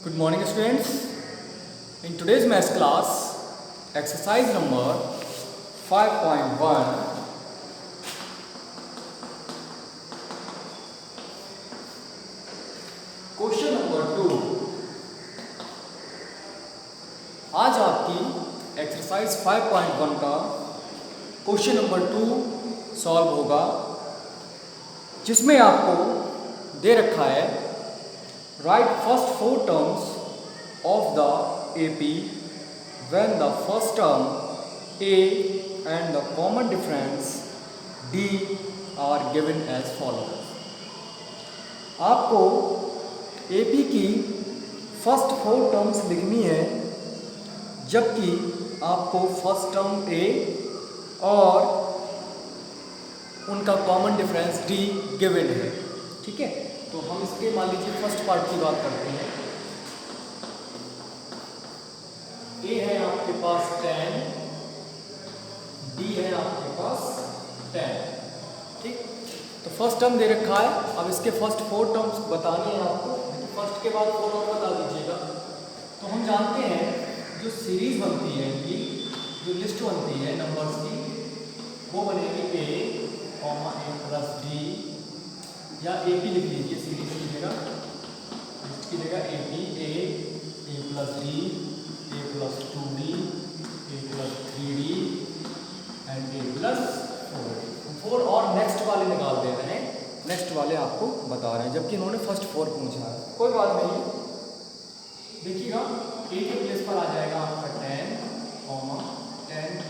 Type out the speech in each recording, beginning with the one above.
Good morning students. In today's maths class, exercise number 5.1, question number 2। आज आपकी exercise 5.1 का question number 2 solve होगा, जिसमें आपको दे रखा है write first 4 terms of the AP when the first term A and the common difference D are given as follows। आपको AP की फर्स्ट 4 टर्म्स लिखनी है, जबकि आपको फर्स्ट टर्म A और उनका कॉमन डिफरेंस D गिवन है। ठीक है, तो हम इसके मान लीजिए फर्स्ट पार्ट की बात करते हैं। ए है आपके पास 10, डी है आपके पास 10। ठीक, तो फर्स्ट टर्म दे रखा है। अब इसके फर्स्ट 4 टर्म्स बताने हैं आपको, फर्स्ट के बाद 4 और बता दीजिएगा। तो हम जानते हैं जो सीरीज बनती है इनकी, जो लिस्ट बनती है नंबर्स की, वो बनेगी ए प्लस डी, या ए पी लिख लीजिए, सीरीज की जगह A P, A plus D, A plus 2d, A plus 3d and A plus 4। और नेक्स्ट वाले निकाल दे रहे हैं, नेक्स्ट वाले आपको बता रहे हैं, जबकि इन्होंने फर्स्ट 4 पूछा है। कोई बात नहीं, देखिएगा ए के प्लेस पर आ जाएगा आपका 10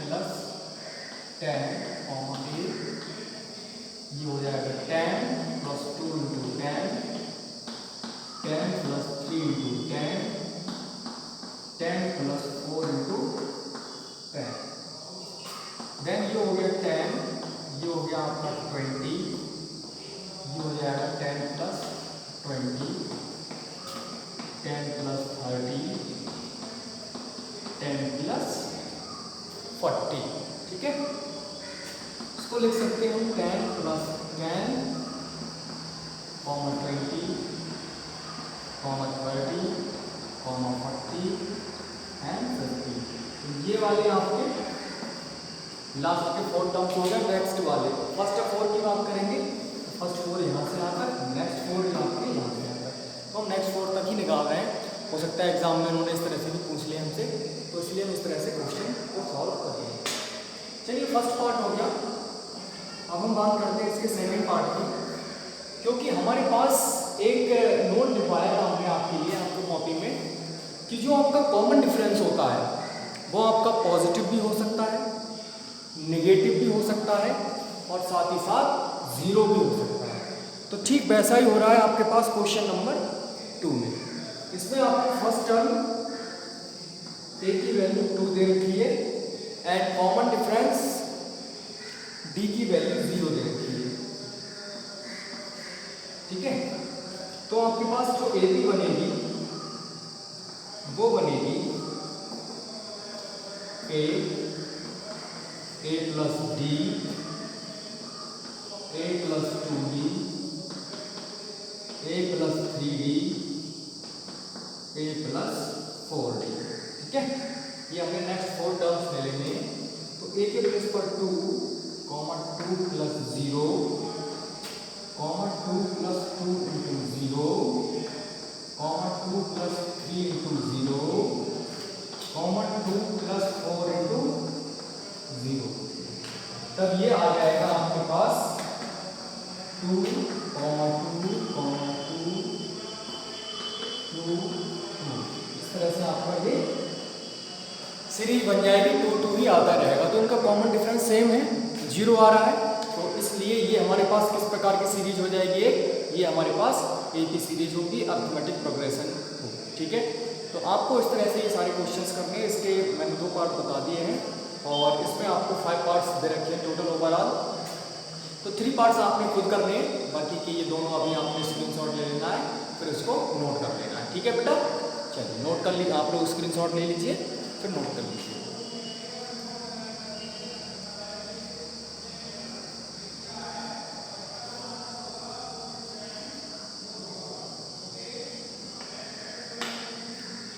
प्लस 10 ए, ये हो जाएगा 10 plus 2 into 10, 10 plus 3 into 10, 10 plus 4 into 10। Then ये हो गया 10, ये हो गया आपका 20, ये हो जाएगा 10 प्लस 20, 10 प्लस 30, 10 प्लस 40। ठीक है, इसको लिख सकते हैं हम 10 प्लस 10, 20, 30, 40 एंड 50। तो ये वाले आपके लास्ट के 4 टर्म्स हो गए। नेक्स्ट वाले फर्स्ट 4 की बात करेंगे, तो फर्स्ट 4 यहाँ से आकर, नेक्स्ट 4 आपके यहाँ से आकर, तो हम नेक्स्ट 4 तक ही निकाल रहे हैं। हो सकता है एग्जाम में उन्होंने इस तरह से भी पूछ लिया हमसे, तो इसलिए हम इस तरह से क्वेश्चन को सॉल्व कर रहे हैं। चलिए, फर्स्ट पार्ट हो गया। अब हम बात करते हैं इसके सेकंड पार्ट की, क्योंकि हमारे पास एक नोट लिखवाया था हमने आपके लिए, आपको कॉपी में, कि जो आपका कॉमन डिफरेंस होता है वो आपका पॉजिटिव भी हो सकता है, नेगेटिव भी हो सकता है, और साथ ही साथ जीरो भी हो सकता है। तो ठीक वैसा ही हो रहा है आपके पास क्वेश्चन नंबर 2 में। इसमें आपको फर्स्ट टर्म ए की वैल्यू 2 दे रखी है एंड कॉमन डिफरेंस डी की वैल्यू 0 दे रखी है। ठीक है, तो आपके पास जो ए बी बनेगी वो बनेगी ए प्लस डी, ए प्लस 2d, ए प्लस 3d, ए प्लस 4d। ठीक है, ये हमने नेक्स्ट 4 टर्म्स ले लेंगे। तो ए के प्लेस पर 2 plus 0, 2 plus 2 into 0, 2 plus 3 into 0, 2 plus 4 into 0। तब ये आ जाएगा आपके पास 2, 2, 2, 2। इस तरह से आपका ये सीरीज बन जाएगी, 2, 2 ही आता रहेगा। तो इनका कॉमन डिफरेंस सेम है, 0 आ रहा है, तो इसलिए ये हमारे पास किस प्रकार की सीरीज हो जाएगी, ये हमारे पास ए की सीरीज होगी, अरिथमेटिक प्रोग्रेशन होगी। ठीक है, तो आपको इस तरह से ये सारे क्वेश्चंस करने हैं। इसके मैंने 2 पार्ट बता दिए हैं, और इसमें आपको 5 पार्ट्स दे रखे हैं टोटल ओवरऑल। तो 3 पार्ट्स आपने खुद करने हैं, बाकी के ये दोनों अभी आपने स्क्रीनशॉट ले लेना है, फिर इसको नोट कर लेना है। ठीक है बेटा, चलिए नोट कर लीजिए, आप लोग स्क्रीनशॉट ले लीजिए, फिर नोट कर लीजिए।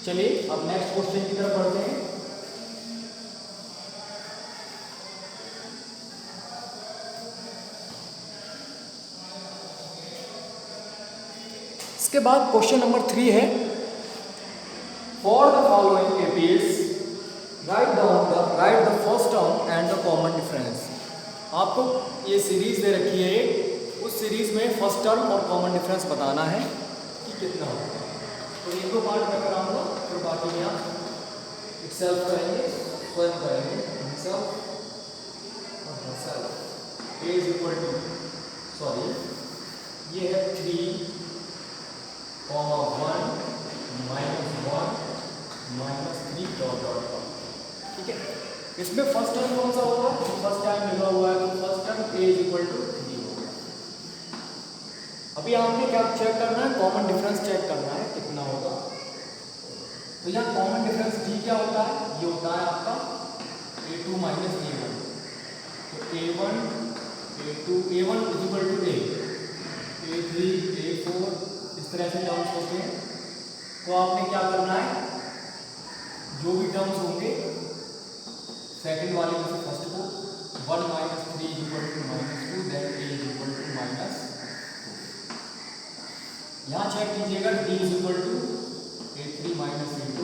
चलिए अब नेक्स्ट क्वेश्चन की तरफ बढ़ते हैं। इसके बाद क्वेश्चन नंबर 3 है, for the following APs right the first term and the common difference. आपको ये सीरीज दे रखी है, उस सीरीज में फर्स्ट टर्म और कॉमन डिफरेंस बताना है कि कितना होगा। तो एक दो पार्ट मैं कराऊंगा, फिर बाकी में आप सेल्फ करेंगे, स्वयं करेंगे himself और herself। a is equal to, sorry ये है 3, 1 -1 -3 डॉट डॉट डॉट। ठीक है, इसमें फर्स्ट टर्म कौन सा होगा? फर्स्ट टाइम लिखा हुआ है तो first term a is equal to 3 होगा। अभी आपने क्या चेक करना है? कॉमन डिफरेंस चेक करना है कितना होगा। तो यहाँ कॉमन डिफरेंस d क्या होता है? ये होता है आपका a2 माइनस a1। तो a1 a2 a1 is equal to a, a3 a4 इस तरह से टर्म्स होते हैं। तो आपने क्या करना है, जो भी टर्म्स होंगे सेकंड वाले में से फर्स्ट को 1 - 3 is equal to -2, then a is equal to -2। यहाँ चेक कीजिएगा d is equal to a3 minus a2,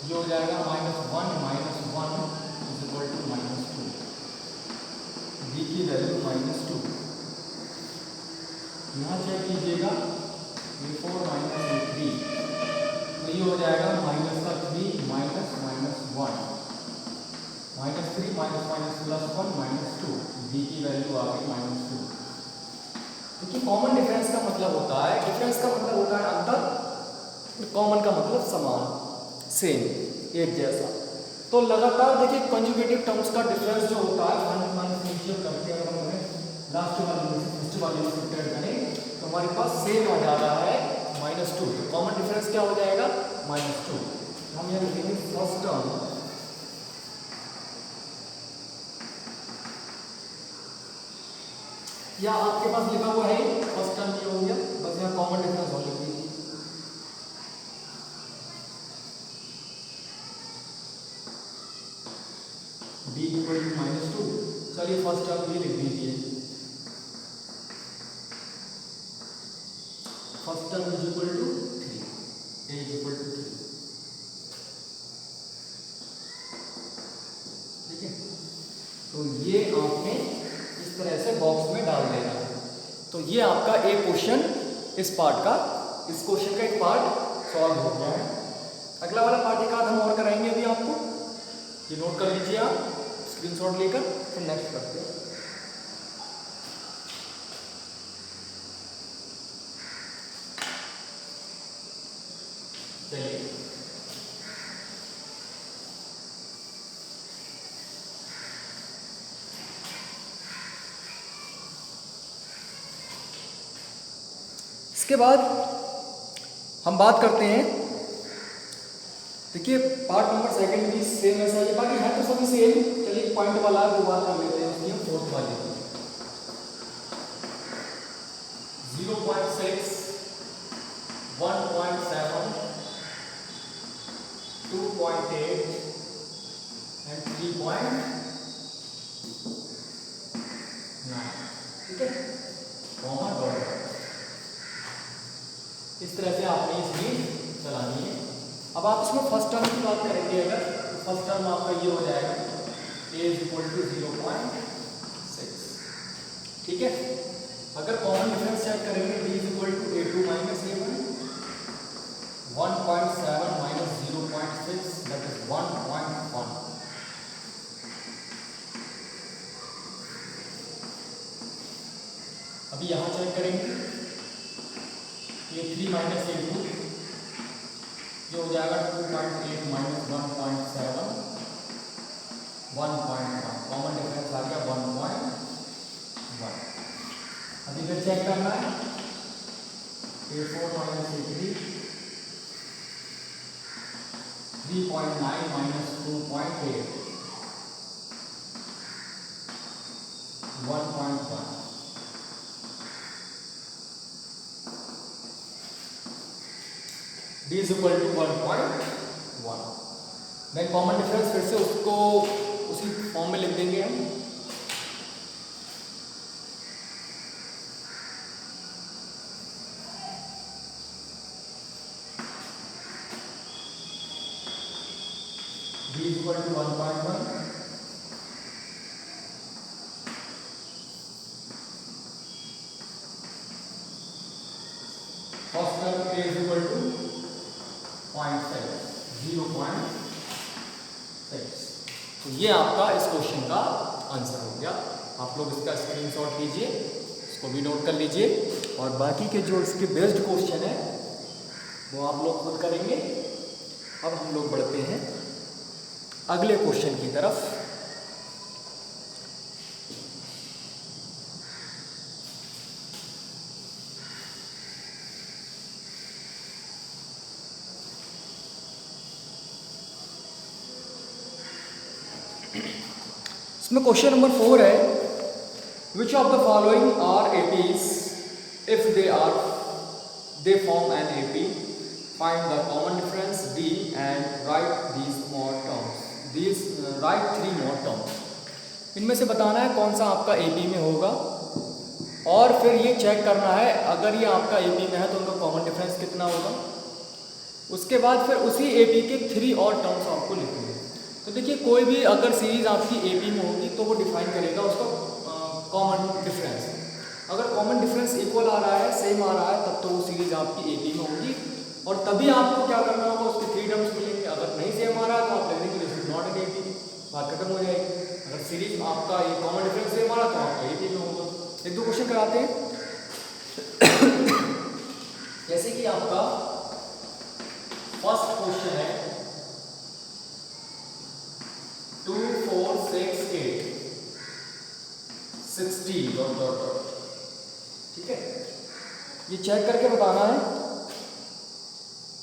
ये हो जाएगा -1 - 1 इज इक्वल टू -2, d की वैल्यू -2। यहाँ चेक कीजिएगा a4 माइनस a3, तो ये हो जाएगा -3 -1 -3 -1 -2, d की वैल्यू आ गई -2। देखिए कॉमन डिफरेंस का मतलब होता है, डिफरेंस का मतलब होता है अंतर, कॉमन का मतलब समान, सेम, एक जैसा। तो लगातार देखिए कंजुगेटिव टर्म्स का डिफरेंस जो होता है नीचे करके अगर हम लास्ट वाले में से फर्स्ट वाले में सब्ट्रैक्ट करें तो हमारे पास सेम आ जाता है -2। तो कॉमन डिफरेंस क्या हो जाएगा? -2। हम यहाँ लिखेंगे फर्स्ट टर्म या आपके पास लिखा हुआ है फर्स्ट टर्म ये हो गया, बस यहाँ कॉमन डिफरेंस हो लिख दीजिए। d इक्वल टू -2, चलिए फर्स्ट टर्म ये लिख दीजिए, first term is equal to 3, a is equal to 3। ठीक है, तो ये आपने इस तरह से बॉक्स में डाल देना है। तो ये आपका एक क्वेश्चन इस पार्ट का, इस क्वेश्चन का एक पार्ट सॉल्व हो गया है। अगला वाला पार्ट एक आध हम और कराएंगे अभी आपको, ये नोट कर लीजिए आप स्क्रीनशॉट लेकर, फिर नेक्स्ट करते हैं। चलिए इसके बाद हम बात करते हैं, देखिए पार्ट नंबर सेकंड भी सेम ऐसा ही, बाकी है तो सभी सेम। चलिए पॉइंट वाला दो बार कर लेते हैं, उसकी हम फोर्थ वाली 0.6 1.7 2.8 एंड 3.9। ठीक है, कॉमा डॉट, इस तरह से आपने इसमें चलानी है। अब आप इसमें फर्स्ट टर्म की बात करेंगे, अगर फर्स्ट टर्म आपका ये हो जाएगा a इज इक्वल टू 0.6। ठीक है, अगर कॉमन डिफरेंस चेक करेंगे d is equal to a2 minus a1, 1.7 minus 0.6 that is 1.1। अभी यहाँ चेक करेंगे a3 माइनस a2, ये हो जाएगा 2.8 माइनस 1.7 1.1, कॉमन डिफरेंस आ गया 1.1। अभी फिर चेक करना है a4 minus a3, 3.9 minus 2.8 1.1। d is equal to 1.1। Then common difference फिर से उसको उसी फॉर्म में लिख देंगे हम। d is equal to 1.1। First term a is equal to 0.6, 0.6। तो ये आपका इस क्वेश्चन का आंसर हो गया। आप लोग इसका स्क्रीनशॉट लीजिए, इसको भी नोट कर लीजिए, और बाकी के जो इसके बेस्ड क्वेश्चन है वो आप लोग खुद करेंगे। अब हम लोग बढ़ते हैं अगले क्वेश्चन की तरफ। इसमें क्वेश्चन नंबर 4 है, which of the following are APs if they form an AP, find the common difference d and write these more terms, write 3 more terms. इनमें से बताना है कौन सा आपका एपी में होगा, और फिर ये चेक करना है अगर ये आपका एपी में है तो उनका कॉमन डिफरेंस कितना होगा। उसके बाद फिर उसी एपी के 3 और टर्म्स आपको लिखने हैं। तो देखिए, कोई भी अगर सीरीज आपकी एपी में होगी तो वो डिफाइन करेगा उसका कॉमन डिफरेंस। अगर कॉमन डिफरेंस इक्वल आ रहा है, सेम आ रहा है, तब तो वो सीरीज आपकी एपी में होगी, और तभी आपको क्या करना होगा, उसके 3 टर्म्स मिलेंगे। अगर नहीं सेम आ रहा है तो आप लिख देंगे this is not an AP, बात खत्म हो जाएगी। अगर सीरीज आपका ये कॉमन डिफरेंस सेम आ रहा है तो आपका एपी में होगा। एक दो क्वेश्चन कराते हैं। जैसे कि आपका फर्स्ट क्वेश्चन है 2 4 6 8 60 डॉट डॉट डॉट, ठीक है। ये चेक करके बताना है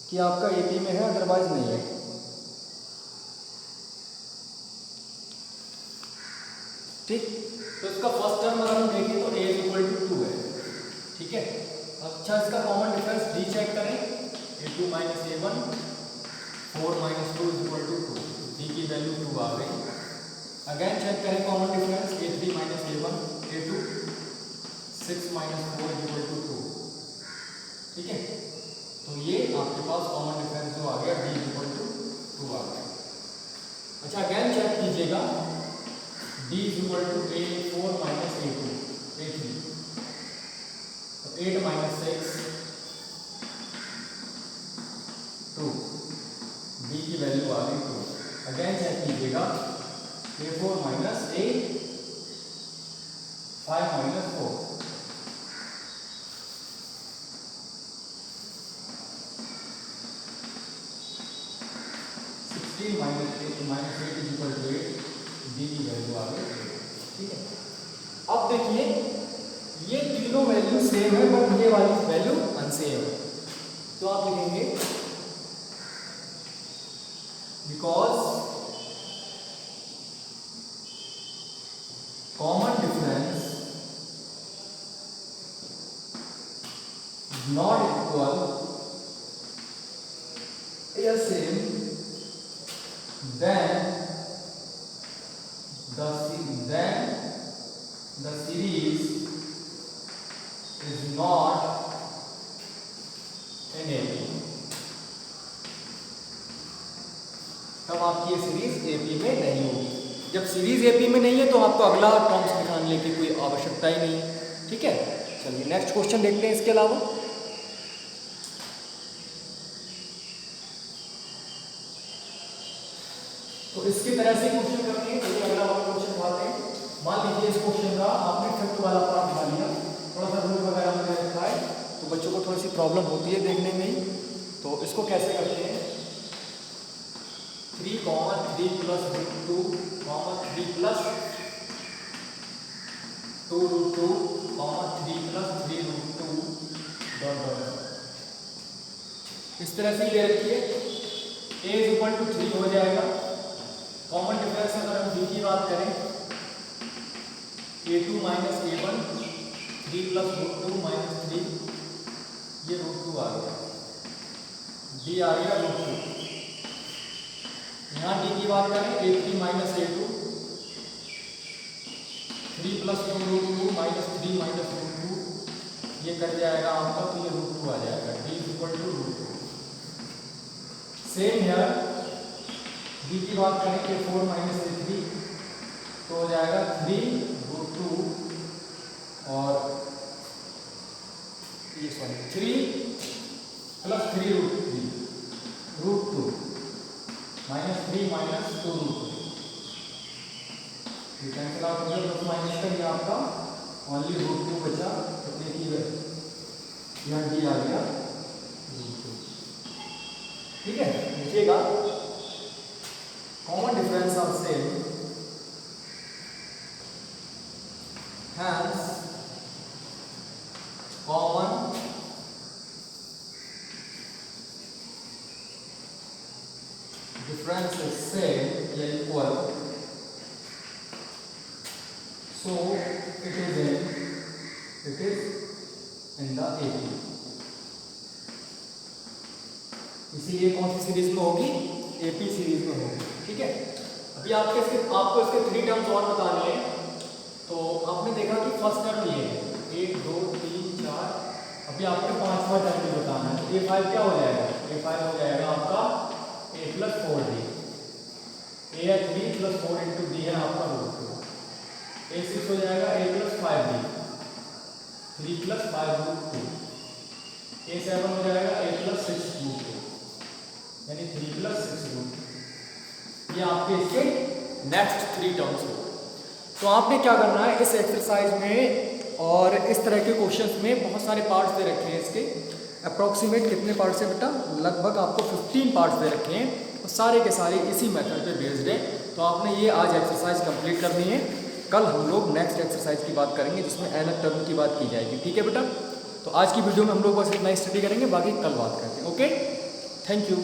कि आपका एपी में है, अदरवाइज नहीं है। ठीक, तो इसका फर्स्ट टर्म अगर हम देखें तो a इज इक्वल टू 2 है, ठीक है। अच्छा, इसका कॉमन डिफरेंस d चेक करें, a2 minus a1, 4 minus 2 is equal to 2, d की वैल्यू 2 आ गई। अगेन चेक करें common difference, a3 minus a1, a2, 6 minus 4 is equal to 2, ठीक है। तो ये आपके पास कॉमन डिफरेंस जो आ गया d इज इक्वल टू 2 आ गया। अच्छा, अगेन चेक कीजिएगा, d is equal to a4 minus a2, a3, तो 8 माइनस 6 2, d की वैल्यू आ गई 2। अगेन चेक कीजिएगा, a4 minus a, 5 minus 4, minus 8 is equal to 8, d की वैल्यू आ गई, ठीक है। अब देखिए, ये तीनों वैल्यू सेम है, बट ये वाली वैल्यू अनसेम है। तो आप लिखेंगे because common difference not equal या same, then the series is not an AP। तब आपकी ये सीरीज एपी में नहीं होगी। जब सीरीज एपी में नहीं है तो आपको अगला टर्म्स निकालने की कोई आवश्यकता ही नहीं है, ठीक है। चलिए नेक्स्ट क्वेश्चन देखते हैं इसके अलावा। तो इसकी तरह से क्वेश्चन करते हैं। चलिए अगला वाला क्वेश्चन उठाते हैं। मान लीजिए इस क्वेश्चन का आपने फिफ्थ वाला पार्ट उठा लिया, थोड़ा सा रूल वगैरह में लिखा है तो बच्चों को थोड़ी सी प्रॉब्लम होती है देखने में ही। तो इसको कैसे करते हैं, 3, 3 plus 2, 3 plus 2 root 2, 3 plus 3 root 2 dot dot. इस तरह से ले रखिए, a इज इक्वल टू 3 हो जाएगा। कॉमन डिफरेंस अगर हम d की बात करें, a2 minus a1, 3 plus root 2 minus 3, ये रूट 2 आ गया। डी आ गया √2। यहाँ डी की बात करें a3 minus a2, 3 plus 2 √2 minus 3 minus √2, ये कट जाएगा आपका, तो ये √2 आ जाएगा, d is equal to √2। Same here d की बात करें a4 माइनस a3, तो हो जाएगा 3 √2 और ये 3 प्लस 3 √2 माइनस 3 माइनस 2 √2, ये कैंसिल आउट हो गया, प्लस माइनस का ये आपका ओनली √2 बचा, कितने की यहाँ डी आ गया √2। ठीक है, देखिएगा common difference are same, hence common difference is same या equal, so it is in the AP। इसीलिए कौन सी सीरीज में होगी, AP सीरीज में होगी। ठीक है, अभी आपको इसके 3 टर्म्स और बताने हैं। तो आपने देखा कि फर्स्ट टर्म ये है 1 2 3 4, अभी आपको 5वां टर्म भी बताना है। a5 क्या हो जाएगा, a5 हो जाएगा आपका a प्लस 4d, a है 3 प्लस 4 इंटू डी है आपका √2, a6 हो जाएगा a plus 5d, 3 plus 5 √2, a7 हो जाएगा a प्लस 6 √2, यानी 3 प्लस 6 √2। ये आपके इसके नेक्स्ट 3 टर्म्स हो। तो आपने क्या करना है इस एक्सरसाइज में और इस तरह के क्वेश्चंस में बहुत सारे पार्ट्स दे रखे हैं। इसके अप्रॉक्सीमेट कितने पार्ट्स हैं बेटा, लगभग आपको 15 पार्ट्स दे रखे हैं, और सारे के सारे इसी मेथड पे बेस्ड है। तो आपने ये आज एक्सरसाइज कंप्लीट करनी है। कल हम लोग नेक्स्ट एक्सरसाइज की बात करेंगे जिसमें nth टर्म की बात की जाएगी। ठीक है बेटा, तो आज की वीडियो में हम लोग बस इतना ही स्टडी करेंगे, बाकी कल बात करते हैं। Okay, thank you.